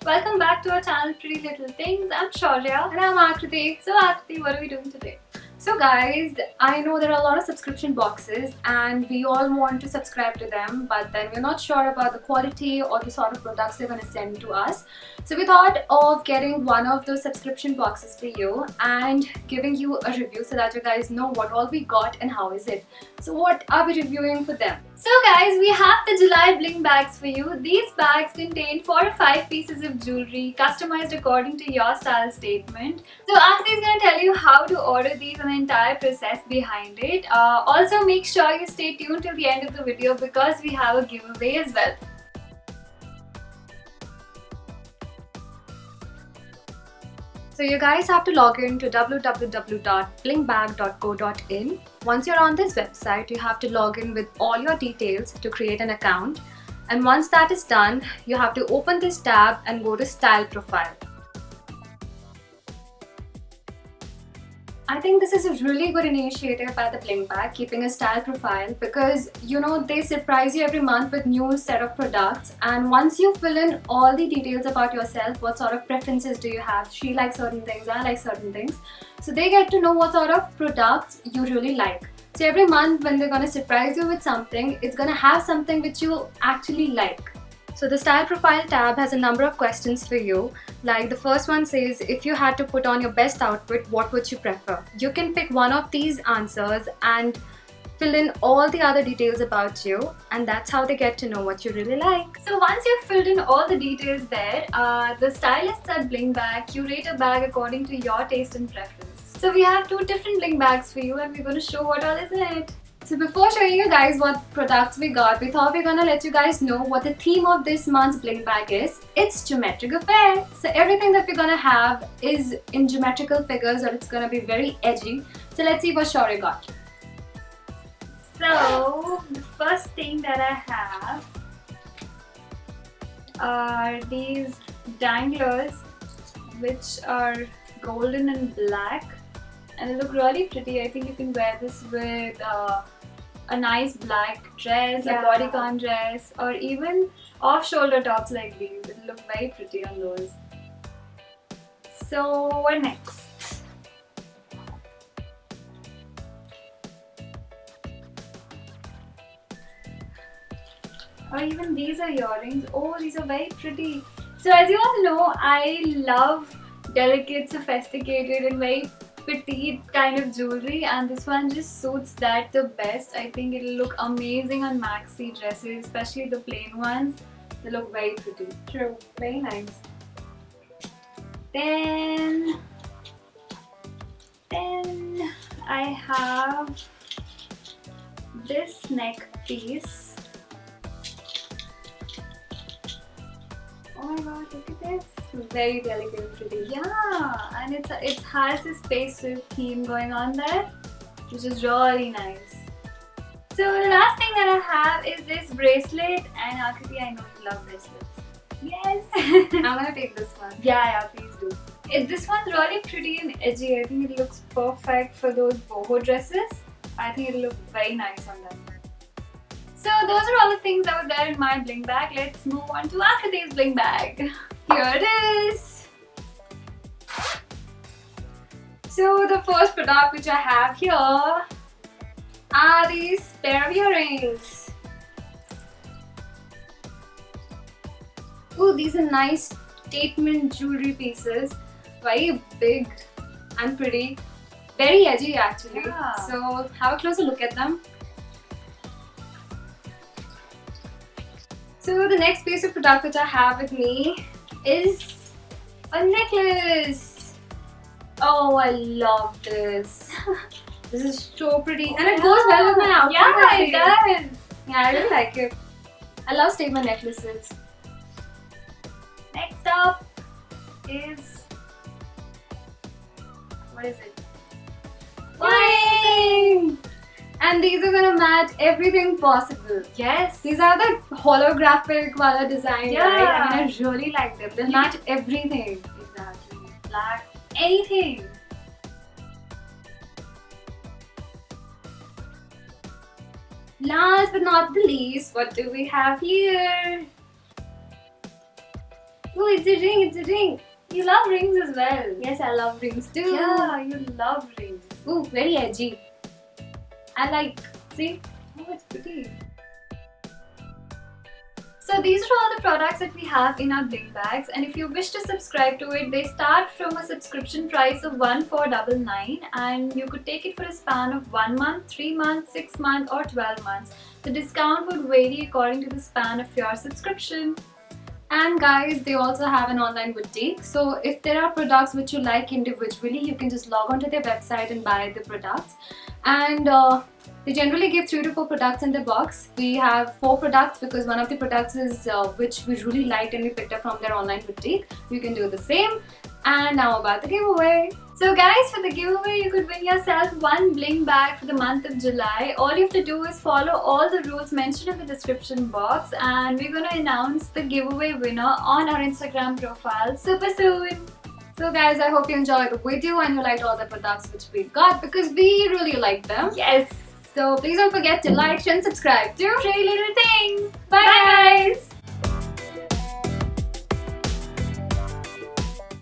Welcome back to our channel Pretty Little Things. I'm Shaurya and I'm Akriti. So Akriti, what are we doing today? So guys, I know there are a lot of subscription boxes and we all want to subscribe to them, but then we're not sure about the quality or the sort of products they're going to send to us. So we thought of getting one of those subscription boxes for you and giving you a review so that you guys know what all we got and how is it. So what are we reviewing for them? So guys, we have the July bling bags for you. These bags contain 4 or 5 pieces of jewelry customized according to your style statement. So Akriti is going to tell you how to order these and the entire process behind it. Also make sure you stay tuned till the end of the video because we have a giveaway as well. So you guys have to log in to www.blingbag.co.in. Once you're on this website, you have to log in with all your details to create an account. And once that is done, you have to open this tab and go to Style Profile. I think this is a really good initiative by the Bling Bag, keeping a style profile, because you know they surprise you every month with new set of products, and once you fill in all the details about yourself, what sort of preferences do you have, she likes certain things, I like certain things, so they get to know what sort of products you really like. So every month when they're going to surprise you with something, it's going to have something which you actually like. So the Style Profile tab has a number of questions for you. Like the first one says, if you had to put on your best outfit, what would you prefer? You can pick one of these answers and fill in all the other details about you, and that's how they get to know what you really like. So once you've filled in all the details there, the stylists at Bling Bag curate a bag according to your taste and preference. So we have 2 different Bling Bags for you and we're going to show what all is in it. So before showing you guys what products we got, we thought we're gonna let you guys know what the theme of this month's Bling Bag is. It's Geometric Affair. So everything that we're gonna have is in geometrical figures, or it's gonna be very edgy. So let's see what Shaurya got. So the first thing that I have are these danglers, which are golden and black, and they look really pretty. I think you can wear this with a nice black dress, a bodycon dress, or even off-shoulder tops like these. It'll look very pretty on those. So what next? Or even these are earrings. Oh, these are very pretty. So as you all know, I love delicate, sophisticated and very petite kind of jewelry, and this one just suits that the best. I think it'll look amazing on maxi dresses, especially the plain ones. They look very pretty. True, very nice. Then I have this neck piece. Oh my god, look at this. Very delicate and pretty. Yeah, and it has this pastel theme going on there, which is really nice. So the last thing that I have is this bracelet, and Akriti, I know you love bracelets. Yes! I'm gonna take this one. Yeah, please do. This one's really pretty and edgy. I think it looks perfect for those boho dresses. I think it'll look very nice on them. So those are all the things that were there in my Bling Bag. Let's move on to Akriti's Bling Bag. Here it is. So the first product which I have here are these pair of earrings. Ooh, these are nice statement jewelry pieces. Very big and pretty. Very edgy actually. Yeah. So have a closer look at them. So the next piece of product which I have with me is a necklace. Oh, I love this. This is so pretty, and it goes well with my outfit. Yeah, it does. Yeah, I really like it. I love statement necklaces. Next up is, what is it? Wings! And these are gonna match everything possible. Yes. These are the holographic wala design, right? I mean, I really like them. They'll match everything. Exactly. Black, anything. Last but not the least, what do we have here? Oh, it's a ring, it's a ring. You love rings as well. Yes, I love rings too. Yeah, you love rings. Ooh, very edgy. I like. See? Oh, it's pretty. So these are all the products that we have in our bling bags, and if you wish to subscribe to it, they start from a subscription price of 1499 and you could take it for a span of 1 month, 3 months, 6 months or 12 months. The discount would vary according to the span of your subscription. And guys, they also have an online boutique. So if there are products which you like individually, you can just log on to their website and buy the products. And they generally give 3 to 4 products in the box. We have 4 products because one of the products is which we really liked and we picked up from their online boutique. You can do the same. And now about the giveaway. So guys, for the giveaway, you could win yourself one bling bag for the month of July. All you have to do is follow all the rules mentioned in the description box, and we're going to announce the giveaway winner on our Instagram profile super soon. So guys, I hope you enjoyed the video and you liked all the products which we got because we really like them. Yes. So please don't forget to like, share and subscribe to Pretty Little Things. Bye.